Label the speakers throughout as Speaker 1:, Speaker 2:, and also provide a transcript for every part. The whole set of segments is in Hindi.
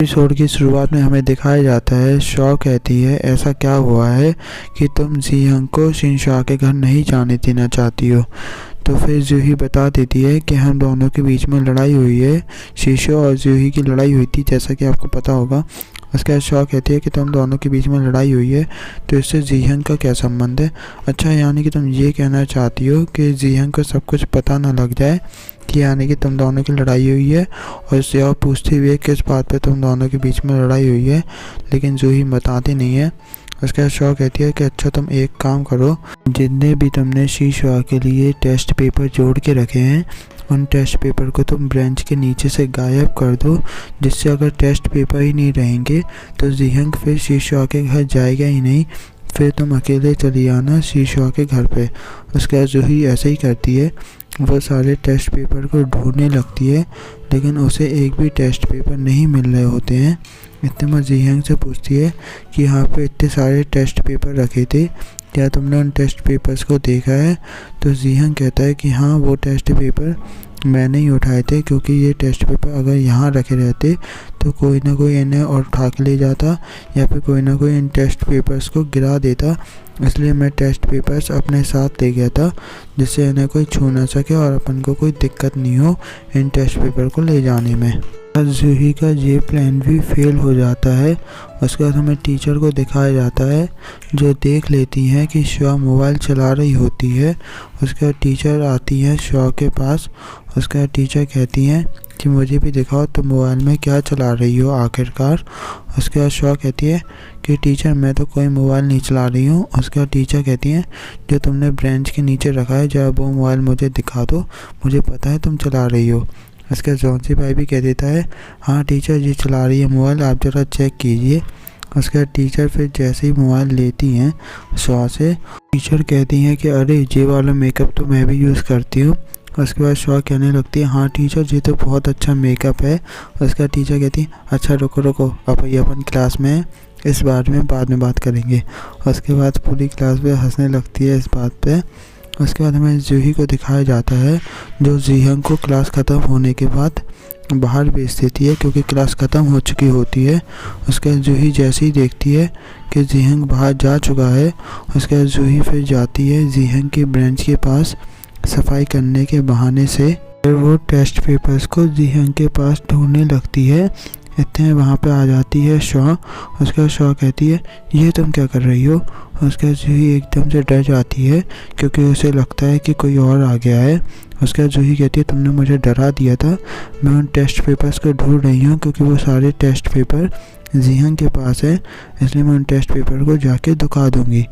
Speaker 1: एपिसोड की शुरुआत में हमें दिखाया जाता है, शॉ कहती है ऐसा क्या हुआ है कि तुम जी-हंग को शिनशॉ के घर नहीं जाने देना चाहती हो। तो फिर जूही बता देती है कि हम दोनों के बीच में लड़ाई हुई है, शिशो और जूही की लड़ाई हुई थी, जैसा कि आपको पता होगा। उसके बाद शॉ कहती है कि तुम दोनों के बीच में लड़ाई हुई है, तो इससे जी-हंग का क्या संबंध है। अच्छा, यानी कि तुम ये कहना चाहती हो कि जी-हंग को सब कुछ पता ना लग जाए कि यानी कि तुम दोनों की लड़ाई हुई है। और इससे और पूछती हुई है किस बात पे तुम दोनों के बीच में लड़ाई हुई है, लेकिन जूही बताती नहीं है। उसके बाद शॉ कहती है कि अच्छा तुम एक काम करो, जितने भी तुमने शिशो के लिए टेस्ट पेपर जोड़ के रखे हैं उन टेस्ट पेपर को तुम ब्रेंच के नीचे से गायब कर दो, जिससे अगर टेस्ट पेपर ही नहीं रहेंगे तो जी-हंग फिर शिशो के घर जाएगा ही नहीं। फिर तुम अकेले चली आना शिशो के घर पे। उसके बाद जूही ऐसे ही करती है, वो सारे टेस्ट पेपर को ढूंढने लगती है, लेकिन उसे एक भी टेस्ट पेपर नहीं मिल रहे होते हैं। इतने में जी-हंग से पूछती है कि यहाँ पे इतने सारे टेस्ट पेपर रखे थे, क्या तुमने उन टेस्ट पेपर्स को देखा है। तो जी-हंग कहता है कि हाँ, वो टेस्ट पेपर मैंने ही उठाए थे, क्योंकि ये टेस्ट पेपर अगर यहाँ रखे रहते तो कोई ना कोई इन्हें और उठा के ले जाता, या फिर कोई ना कोई इन टेस्ट पेपर्स को गिरा देता। इसलिए मैं टेस्ट पेपर्स अपने साथ ले गया था, जिससे इन्हें कोई छू ना सके और अपन को कोई दिक्कत नहीं हो इन टेस्ट पेपर को ले जाने में। जूही का ये प्लान भी फेल हो जाता है। उसके बाद हमें टीचर को दिखाया जाता है, जो देख लेती हैं कि शॉ मोबाइल चला रही होती है। उसके बाद टीचर आती है शॉ के पास। उसके बाद टीचर कहती हैं कि मुझे भी दिखाओ तुम मोबाइल में क्या चला रही हो आखिरकार। उसके बाद शॉ कहती है कि टीचर मैं तो कोई मोबाइल नहीं चला रही हूँ। उसके बाद टीचर कहती हैं जो तुमने ब्रेंच के नीचे रखा है, जब वो मोबाइल मुझे दिखा दो, मुझे पता है तुम चला रही हो। इसका जॉन्सी भाई भी कह देता है हाँ टीचर ये चला रही है मोबाइल, आप ज़रा चेक कीजिए। उसके बाद टीचर फिर जैसे ही मोबाइल लेती हैं शॉ से, टीचर कहती हैं कि अरे ये वाला मेकअप तो मैं भी यूज़ करती हूँ। उसके बाद शॉ कहने लगती है हाँ टीचर ये तो बहुत अच्छा मेकअप है। उसके बाद टीचर कहती है अच्छा रुको रुको, अब ये अपन क्लास में इस बारे में बाद में बात करेंगे। उसके बाद पूरी क्लास में हंसने लगती है इस बात पे। उसके बाद हमें जूही को दिखाया जाता है, जो जी-हंग को क्लास ख़त्म होने के बाद बाहर भेज देती है, क्योंकि क्लास ख़त्म हो चुकी होती है। उसके बाद जूही जैसे ही देखती है कि जी-हंग बाहर जा चुका है, उसके बाद जूही फिर जाती है जी-हंग की ब्रेंच के पास सफाई करने के बहाने से। फिर वो टेस्ट पेपर्स को जी-हंग के पास ढूंढने लगती है। इतने वहाँ पे आ जाती है शॉ। उसके बाद शॉ कहती है ये तुम क्या कर रही हो। उसके बाद जूही एकदम से डर जाती है, क्योंकि उसे लगता है कि कोई और आ गया है। उसके बाद जूही कहती है तुमने मुझे डरा दिया था, मैं उन टेस्ट पेपर्स को ढूंढ रही हूँ, क्योंकि वो सारे टेस्ट पेपर जी-हंग के पास है, इसलिए मैं उन टेस्ट पेपर को जाके दिखा दूँगी।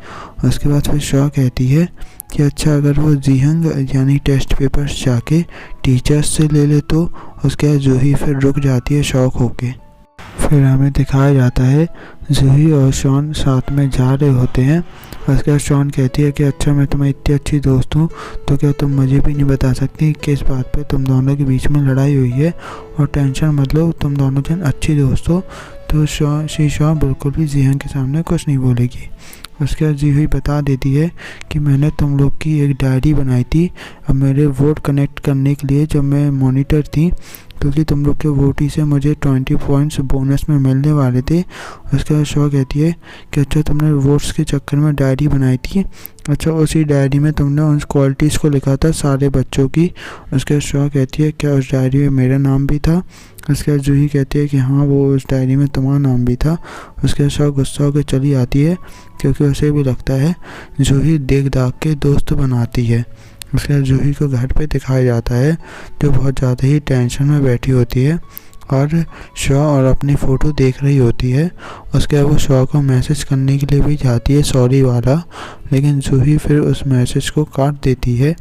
Speaker 1: उसके बाद फिर शॉ कहती है कि अच्छा अगर वो जी-हंग यानी टेस्ट पेपर्स जाके टीचर्स से ले ले तो। उसके बाद जूही फिर रुक जाती है शॉक होके। फिर हमें दिखाया जाता है जूही और शॉन साथ में जा रहे होते हैं। उसके बाद शॉन कहती है कि अच्छा मैं तुम्हें इतनी अच्छी दोस्त हूँ, तो क्या तुम मुझे भी नहीं बता सकती किस बात पे तुम दोनों के बीच में लड़ाई हुई है, और टेंशन मत लो, तुम दोनों जन अच्छी दोस्त हो। तो शॉ बिल्कुल भी जी-हंग के सामने कुछ नहीं बोलेगी। उसके बाद जूही बता देती है कि मैंने तुम लोग की एक डायरी बनाई थी अब मेरे वोट कनेक्ट करने के लिए, जब मैं मॉनिटर थी, क्योंकि तुम लोग के वोट ही से मुझे 20 पॉइंट्स बोनस में मिलने वाले थे। उसके बाद शॉ कहती है कि अच्छा तुमने वोट्स के चक्कर में डायरी बनाई थी, अच्छा उसी डायरी में तुमने उन क्वालिटीज़ को लिखा था सारे बच्चों की। उसके बाद शॉ कहती है क्या उस डायरी में मेरा नाम भी था। उसके बाद जूही कहती है कि हाँ वो उस डायरी में तुम्हारा नाम भी था। उसके बाद शॉ गुस्सा होकर चली आती है, क्योंकि उसे भी लगता है जूही देख दाग के दोस्त बनाती है। उसके बाद जूही को घर पे दिखाया जाता है, जो बहुत ज़्यादा ही टेंशन में बैठी होती है और शॉ और अपनी फ़ोटो देख रही होती है। उसके बाद वो शॉ को मैसेज करने के लिए भी जाती है सॉरी वाला, लेकिन जूही फिर उस मैसेज को काट देती है।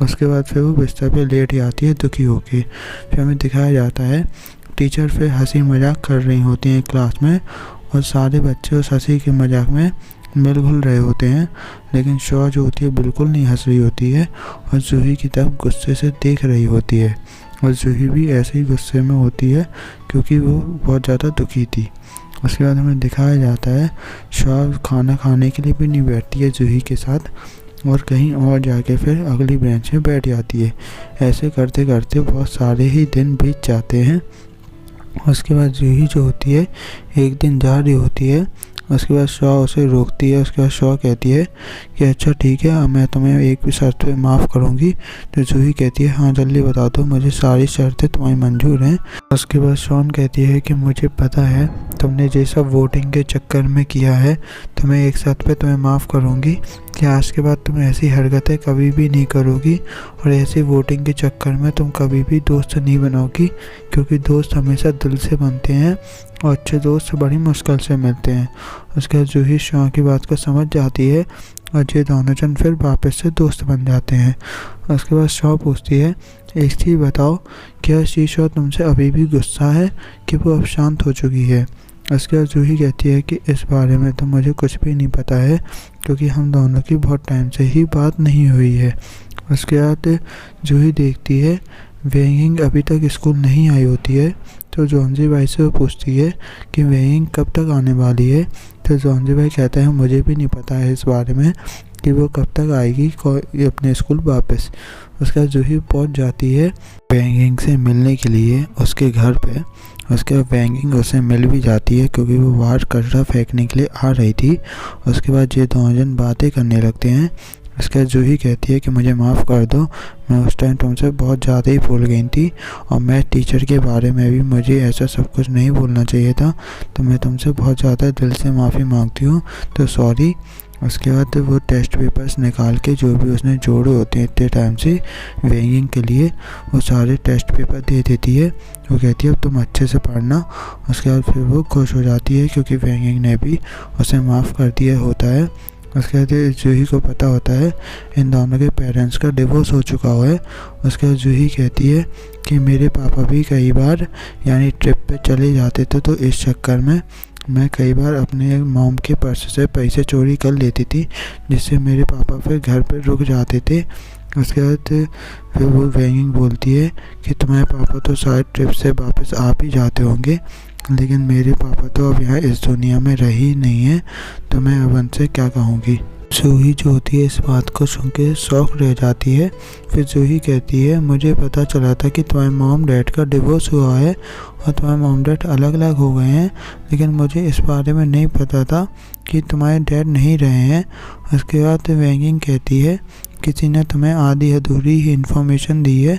Speaker 1: उसके बाद फिर वो बिस्तर पे लेट जाती है दुखी होके। फिर हमें दिखाया जाता है टीचर फिर हंसी मजाक कर रही होती हैं क्लास में, और सारे बच्चे उस हंसी के मजाक में मिल घुल रहे होते हैं, लेकिन शॉ जो होती है बिल्कुल नहीं हंस रही होती है और जूही की तरफ गुस्से से देख रही होती है। और जूही भी ऐसे ही गुस्से में होती है, क्योंकि वो बहुत ज़्यादा दुखी थी। उसके बाद हमें दिखाया जाता है शॉ खाना खाने के लिए भी नहीं बैठती है जूही के साथ, और कहीं और जाके फिर अगली बेंच में बैठ जाती है। ऐसे करते करते बहुत सारे ही दिन बीत जाते हैं। उसके बाद जूही जो होती है एक दिन जा रही होती है, उसके बाद शॉ उसे रोकती है। उसके बाद शॉ कहती है कि अच्छा ठीक है, मैं तुम्हें एक भी शर्त पे माफ़ करूँगी। तो जूही कहती है हाँ जल्दी बता दो, मुझे सारी शर्तें तुम्हारी मंजूर हैं। उसके बाद शॉन कहती है कि मुझे पता है तुमने ये सब वोटिंग के चक्कर में किया है, तो मैं एक शर्त पे तुम्हें माफ़ करूँगी कि आज के बाद तुम ऐसी हरकतें कभी भी नहीं करोगी और ऐसी वोटिंग के चक्कर में तुम कभी भी दोस्त नहीं बनाओगी, क्योंकि दोस्त हमेशा दिल से बनते हैं और अच्छे दोस्त बड़ी मुश्किल से मिलते हैं। उसके बाद जूही शॉ की बात को समझ जाती है और ये दोनों जन फिर वापस से दोस्त बन जाते हैं। उसके बाद शॉ पूछती है एक चीज़ बताओ, क्या शीशा तुमसे अभी भी गुस्सा है कि वो अब शांत हो चुकी है? उसके बाद जूही कहती है कि इस बारे में तो मुझे कुछ भी नहीं पता है, क्योंकि हम दोनों की बहुत टाइम से ही बात नहीं हुई है। उसके बाद जूही देखती है वेइंग अभी तक स्कूल नहीं आई होती है, तो जॉन्जी भाई से वो पूछती है कि वेइंग कब तक आने वाली है। तो जॉन्जी भाई कहता है मुझे भी नहीं पता है इस बारे में कि वो कब तक आएगी अपने स्कूल वापस। उसके बाद जूही पहुंच जाती है वेइंग से मिलने के लिए उसके घर पे। उसके बाद वेइंग उसे मिल भी जाती है, क्योंकि वो बाहर कचरा फेंकने के लिए आ रही थी। उसके बाद ये दोनों जन बातें करने लगते हैं। उसके बाद जूही कहती है कि मुझे माफ़ कर दो, मैं उस टाइम तुमसे बहुत ज़्यादा ही भूल गई थी और मैं टीचर के बारे में भी मुझे ऐसा सब कुछ नहीं बोलना चाहिए था, तो मैं तुमसे बहुत ज़्यादा दिल से माफ़ी मांगती हूँ, तो सॉरी। उसके बाद वो टेस्ट पेपर्स निकाल के जो भी उसने जोड़े होते हैं इतने टाइम से वेइंग के लिए, वो सारे टेस्ट पेपर दे देती है। वो कहती है अब तुम अच्छे से पढ़ना। उसके बाद फिर वो खुश हो जाती है, क्योंकि वेइंग ने भी उसे माफ़ कर दिया होता है। उसके बाद जूही को पता होता है इन दोनों के पेरेंट्स का डिवोर्स हो चुका हुआ है। उसके बाद जूही कहती है कि मेरे पापा भी कई बार यानी ट्रिप पे चले जाते थे, तो इस चक्कर में मैं कई बार अपने मॉम के पर्स से पैसे चोरी कर लेती थी, जिससे मेरे पापा फिर घर पे रुक जाते थे। उसके बाद फिर वो वेइंग बोलती है कि तुम्हारे पापा तो शायद ट्रिप से वापस आ भी जाते होंगे, लेकिन मेरे पापा तो अब यहाँ इस दुनिया में रह ही नहीं है, तो मैं अब उनसे क्या कहूँगी। जूही जो होती है इस बात को सुन के शौक रह जाती है। फिर जूही कहती है मुझे पता चला था कि तुम्हारे मॉम डैड का डिवोर्स हुआ है और तुम्हारे मॉम डैड अलग अलग हो गए हैं, लेकिन मुझे इस बारे में नहीं पता था कि तुम्हारे डैड नहीं रहे हैं। उसके बाद वेइंग कहती है किसी ने तुम्हें आधी अधूरी ही इन्फॉर्मेशन दी है,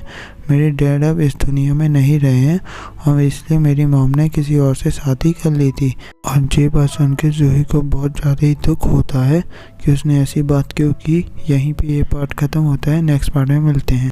Speaker 1: मेरे डैड अब इस दुनिया में नहीं रहे हैं और इसलिए मेरी मॉम ने किसी और से शादी कर ली थी। और ये बात सुन के जूही को बहुत ज़्यादा ही दुख होता है कि उसने ऐसी बात क्यों की। यहीं पे ये पार्ट ख़त्म होता है, नेक्स्ट पार्ट में मिलते हैं।